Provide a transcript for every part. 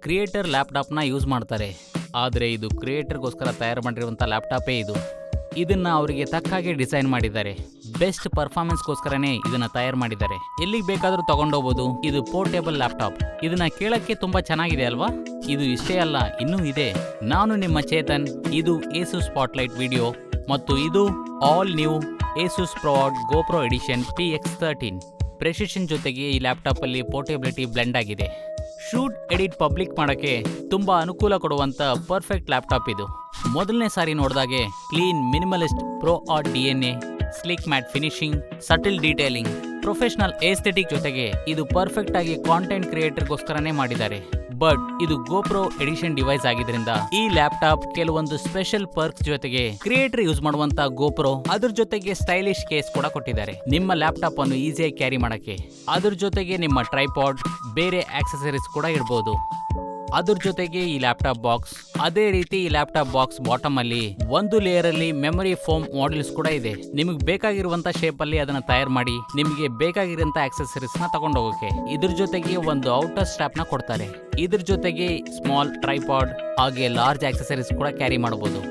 Creator ಲ್ಯಾಪ್ಟಾಪ್ನ use ಮಾಡ್ತಾರೆ. ಆದರೆ ಇದು ಕ್ರಿಯೇಟರ್ಗೋಸ್ಕರ ತಯಾರು ಮಾಡಿರುವಂಥ ಲ್ಯಾಪ್ಟಾಪೇ ಇದು. ಇದನ್ನ ಅವರಿಗೆ ತಕ್ಕ ಹಾಗೆ ಡಿಸೈನ್ ಮಾಡಿದ್ದಾರೆ. ಬೆಸ್ಟ್ ಪರ್ಫಾರ್ಮೆನ್ಸ್ಗೋಸ್ಕರನೇ ಇದನ್ನ ತಯಾರು ಮಾಡಿದ್ದಾರೆ. ಎಲ್ಲಿಗೆ ಬೇಕಾದರೂ ತಗೊಂಡೋಗ್ಬೋದು. ಇದು ಪೋರ್ಟೇಬಲ್ ಲ್ಯಾಪ್ಟಾಪ್. ಇದನ್ನ ಕೇಳಕ್ಕೆ ತುಂಬಾ ಚೆನ್ನಾಗಿದೆ ಅಲ್ವಾ? ಇದು ಇಷ್ಟೇ ಅಲ್ಲ, ಇನ್ನೂ ಇದೆ. ನಾನು ನಿಮ್ಮ ಚೇತನ್. ಇದು ಏಸುಸ್ ಸ್ಪಾಟ್ಲೈಟ್ ವಿಡಿಯೋ ಮತ್ತು ಇದು all new Asus ProArt GoPro edition PX13. Precision ಜೊತೆಗೆ ಈ ಲ್ಯಾಪ್ಟಾಪ್ ಅಲ್ಲಿ ಪೋರ್ಟೇಬಿಲಿಟಿ ಬ್ಲೆಂಡ್ ಆಗಿದೆ. ಶೂಟ್ ಎಡಿಟ್ ಪಬ್ಲಿಕ್ ಮಾಡೋಕ್ಕೆ ತುಂಬಾ ಅನುಕೂಲ ಕೊಡುವಂತ ಪರ್ಫೆಕ್ಟ್ ಲ್ಯಾಪ್ಟಾಪ್ ಇದು. ಮೊದಲನೇ ಸಾರಿ ನೋಡಿದಾಗೆ clean minimalist ProArt DNA, slick matte finishing, subtle detailing, professional aesthetic ಜೊತೆಗೆ ಇದು ಪರ್ಫೆಕ್ಟ್ ಆಗಿ ಕಾಂಟೆಂಟ್ ಕ್ರಿಯೇಟರ್ಗೋಸ್ಕರನೇ ಮಾಡಿದ್ದಾರೆ. ಬಟ್ ಇದು GoPro ಎಡಿಷನ್ ಡಿವೈಸ್ ಆಗಿದ್ರಿಂದ ಈ ಲ್ಯಾಪ್ಟಾಪ್ ಕೆಲವೊಂದು ಸ್ಪೆಷಲ್ ಪರ್ಕ್ಸ್ ಜೊತೆಗೆ ಕ್ರಿಯೇಟರ್ ಯೂಸ್ ಮಾಡುವಂತ GoPro ಅದ್ರ ಜೊತೆಗೆ ಸ್ಟೈಲಿಶ್ ಕೇಸ್ ಕೂಡ ಕೊಟ್ಟಿದ್ದಾರೆ ನಿಮ್ಮ ಲ್ಯಾಪ್ಟಾಪ್ ಅನ್ನು ಈಸಿಯಾಗಿ ಕ್ಯಾರಿ ಮಾಡಕ್ಕೆ. ಅದ್ರ ಜೊತೆಗೆ ನಿಮ್ಮ ಟ್ರೈಪಾಡ್, ಬೇರೆ ಆಕ್ಸೆಸರೀಸ್ ಕೂಡ ಇಡಬಹುದು. ಅದ್ರ ಜೊತೆಗೆ ಈ ಲ್ಯಾಪ್ಟಾಪ್ ಬಾಕ್ಸ್, ಅದೇ ರೀತಿ ಈ ಲ್ಯಾಪ್ಟಾಪ್ ಬಾಕ್ಸ್ ಬಾಟಮ್ ಅಲ್ಲಿ ಒಂದು ಲೇಯರ್ ಅಲ್ಲಿ ಮೆಮೊರಿ ಫೋಮ್ ಮಾಡ್ಯೂಲ್ಸ್ ಕೂಡ ಇದೆ. ನಿಮಗೆ ಬೇಕಾಗಿರುವಂತ ಶೇಪ್ ಅಲ್ಲಿ ಅದನ್ನ ತಯಾರು ಮಾಡಿ ನಿಮಗೆ ಬೇಕಾಗಿರುವಂತ ಆಕ್ಸೆಸರೀಸ್ ನ ತಗೊಂಡು ಹೋಗೋಕೆ. ಇದ್ರ ಜೊತೆಗೆ ಒಂದು ಔಟರ್ ಸ್ಟ್ರಾಪ್ ನ ಕೊಡ್ತಾರೆ. ಇದ್ರ ಜೊತೆಗೆ ಸ್ಮಾಲ್ ಟ್ರೈಪಾಡ್ ಹಾಗೆ ಲಾರ್ಜ್ ಆಕ್ಸೆಸರೀಸ್ ಕೂಡ ಕ್ಯಾರಿ ಮಾಡಬಹುದು.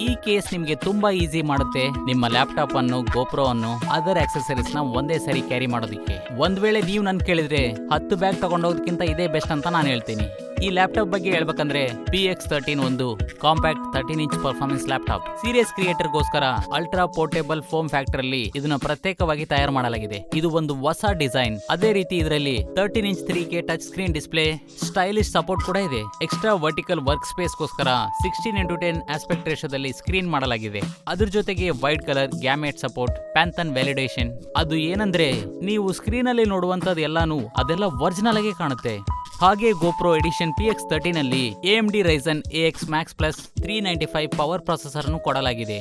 ಈ ಕೇಸ್ ನಿಮಗೆ ತುಂಬಾ ಈಸಿ ಮಾಡುತ್ತೆ ನಿಮ್ಮ ಲ್ಯಾಪ್ಟಾಪ್ ಅನ್ನು, GoPro ಅನ್ನು, ಅದರ್ ಆಕ್ಸೆಸರೀಸ್ ನ ಒಂದೇ ಸರಿ ಕ್ಯಾರಿ ಮಾಡೋದಕ್ಕೆ. ಒಂದ್ ವೇಳೆ ನೀವು ನನ್ ಕೇಳಿದ್ರೆ 10 ಬ್ಯಾಗ್ ತಗೊಂಡೋಗೋದಕ್ಕಿಂತ ಇದೇ ಬೆಸ್ಟ್ ಅಂತ ನಾನು ಹೇಳ್ತೀನಿ. ಈ ಲ್ಯಾಪ್ಟಾಪ್ ಬಗ್ಗೆ ಹೇಳ್ಬೇಕಂದ್ರೆ PX13 ಒಂದು compact 13 inch performance laptop. Serious ಕ್ರಿಯೇಟರ್ಗೋಸ್ಕರ ಅಲ್ಟ್ರಾ ಪೋರ್ಟೇಬಲ್ ಫೋಮ್ ಫ್ಯಾಕ್ಟರ್ ಅಲ್ಲಿ ಇದನ್ನ ಪ್ರತ್ಯೇಕವಾಗಿ ತಯಾರು ಮಾಡಲಾಗಿದೆ. ಇದು ಒಂದು ಹೊಸ ಡಿಸೈನ್. ಅದೇ ರೀತಿ ಇದರಲ್ಲಿ 13 inch 3K touch screen display, stylish support ಕೂಡ ಇದೆ. ಎಕ್ಸ್ಟ್ರಾ ವರ್ಟಿಕಲ್ ವರ್ಕ್ ಸ್ಪೇಸ್ ಗೋಸ್ಕರ 16:10 ಆಸ್ಪೆಕ್ಟ್ ರೇಷಿಯೋದಲ್ಲಿ ಸ್ಕ್ರೀನ್ ಮಾಡಲಾಗಿದೆ. ಅದ್ರ ಜೊತೆಗೆ wide colour gamut support, Pantone validation. ಅದು ಏನಂದ್ರೆ ನೀವು ಸ್ಕ್ರೀನ್ ಅಲ್ಲಿ ನೋಡುವಂತದ್ದು ಎಲ್ಲಾನು ಅದೆಲ್ಲ ಒರಿಜಿನಲ್ ಆಗಿ ಕಾಣುತ್ತೆ. ಹಾಗೆ GoPro ಎಡಿಷನ್ PX13 ಅಲ್ಲಿ AMD Ryzen AX Max Plus 395 power processor ಅನ್ನು ಕೊಡಲಾಗಿದೆ.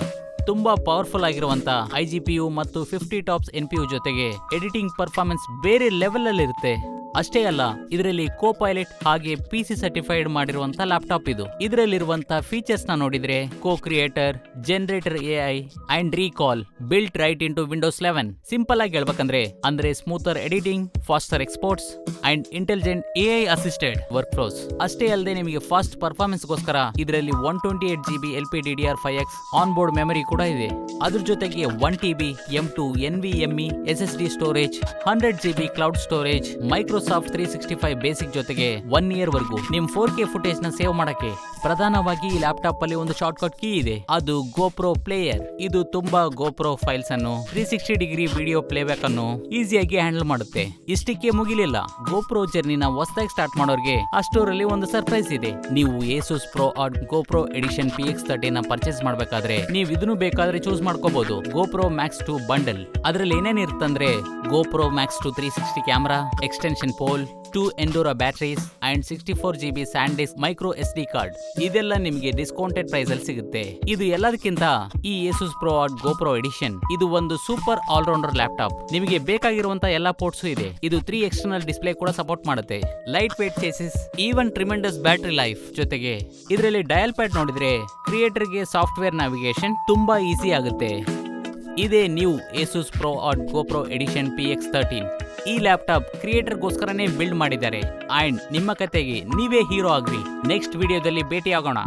ತುಂಬಾ ಪವರ್ಫುಲ್ ಆಗಿರುವಂತ IGPU ಮತ್ತು 50 ಟಾಪ್ಸ್ NPU ಜೊತೆಗೆ ಎಡಿಟಿಂಗ್ ಪರ್ಫಾರ್ಮೆನ್ಸ್ ಬೇರೆ ಲೆವೆಲ್ ಅಲ್ಲಿ ಇರುತ್ತೆ. ಅಷ್ಟೇ ಅಲ್ಲ, ಇದರಲ್ಲಿ ಕೋಪೈಲಟ್ ಹಾಗೆ PC ಸರ್ಟಿಫೈಡ್ ಮಾಡಿರುವಂತ ಲ್ಯಾಪ್ಟಾಪ್ ಇದು. ಇದರಲ್ಲಿರುವಂತ ಫೀಚರ್ಸ್ ನ ನೋಡಿದ್ರೆ cocreator, generator AI and recall, built right into Windows 11. Simple ಆಗಿ ಹೇಳ್ಬೇಕಂದ್ರೆ ಅಂದ್ರೆ smoother editing, faster exports and intelligent AI assisted workflows. ಅಷ್ಟೇ ಅಲ್ಲದೆ ನಿಮಗೆ ಫಾಸ್ಟ್ ಪರ್ಫಾರ್ಮೆನ್ಸ್ ಗೋಸ್ಕರ ಇದರಲ್ಲಿ 128GB LPDDR5X on board memory ಕೂಡ ಇದೆ. ಅದ್ರ ಜೊತೆಗೆ 1TB M2 NVMe SSD storage, 100GB cloud storage, Microsoft 365 basic ಜೊತೆಗೆ 1 ಇಯರ್ ವರೆಗೂ ನಿಮ್ 4K ಫುಟೇಜ್ ನ ಸೇವ್ ಮಾಡಕ್ಕೆ. ಪ್ರಧಾನವಾಗಿ ಈ ಲ್ಯಾಪ್ಟಾಪ್ ಅಲ್ಲಿ ಒಂದು ಶಾರ್ಟ್ ಕಟ್ ಕೀ ಇದೆ, ಅದು GoPro ಪ್ಲೇಯರ್. ಇದು ತುಂಬಾ GoPro ಫೈಲ್ಸ್ ಅನ್ನು 360 ಡಿಗ್ರಿ ವಿಡಿಯೋ ಪ್ಲೇಬ್ಯಾಕ್ ಅನ್ನು ಈಸಿಯಾಗಿ ಹ್ಯಾಂಡಲ್ ಮಾಡುತ್ತೆ. ಇಷ್ಟಕ್ಕೆ ಮುಗಿಲಿಲ್ಲ, GoPro ಜರ್ನಿನ ಹೊಸದಾಗಿ ಸ್ಟಾರ್ಟ್ ಮಾಡೋರಿಗೆ ಅಷ್ಟರಲ್ಲಿ ಒಂದು ಸರ್ಪ್ರೈಸ್ ಇದೆ. ನೀವು ಏಸುಸ್ ProArt GoPro ಎಡಿಷನ್ PX13 ನ ಪರ್ಚೇಸ್ ಮಾಡಬೇಕಾದ್ರೆ ನೀವು ಇದನ್ನು ಬೇಕಾದ್ರೆ ಚೂಸ್ ಮಾಡ್ಕೋಬಹುದು. GoPro Max 2 bundle. ಅದ್ರಲ್ಲಿ ಏನೇನ್ ಇರುತ್ತಂದ್ರೆ GoPro Max 2 360 camera, extension pole, 2 Endura batteries and 64GB SanDisk micro SD card. ಇದೆಲ್ಲ ನಿಮಗೆ ಡಿಸ್ಕೌಂಟೆಡ್ ಪ್ರೈಸ್ ಅಲ್ಲಿ ಸಿಗುತ್ತೆ. ಇದು ಎಲ್ಲದಕ್ಕಿಂತ ಈ ಏಸುಸ್ ProArt GoPro ಎಡಿಷನ್ ಇದು ಒಂದು ಸೂಪರ್ ಆಲ್ರೌಂಡರ್ ಲ್ಯಾಪ್ಟಾಪ್. ನಿಮಗೆ ಬೇಕಾಗಿರುವಂತ ಎಲ್ಲಾ ಪೋರ್ಟ್ಸ್ ಇದೆ. ಇದು 3 ಎಕ್ಸ್ಟರ್ನಲ್ ಡಿಸ್ಪ್ಲೇ ಕೂಡ ಸಪೋರ್ಟ್ ಮಾಡುತ್ತೆ. Lightweight chassis, even tremendous battery life ಜೊತೆಗೆ ಇದರಲ್ಲಿ ಡಯಲ್ ಪ್ಯಾಡ್ ನೋಡಿದ್ರೆ ಕ್ರಿಯೇಟರ್ಗೆ ಸಾಫ್ಟ್ವೇರ್ ನ್ಯಾವಿಗೇಷನ್ ತುಂಬಾ ಈಸಿ ಆಗುತ್ತೆ. ಇದೇ new Asus ProArt GoPro edition PX13. ಈ ಲ್ಯಾಪ್ಟಾಪ್ ಕ್ರಿಯೇಟರ್ಗೋಸ್ಕರನೇ ಬಿಲ್ಡ್ ಮಾಡಿದ್ದಾರೆ. ಅಂಡ್ ನಿಮ್ಮ ಕತೆಗೆ ನೀವೇ ಹೀರೋ ಆಗ್ರಿ. ನೆಕ್ಸ್ಟ್ ವಿಡಿಯೋದಲ್ಲಿ ಭೇಟಿಯಾಗೋಣ.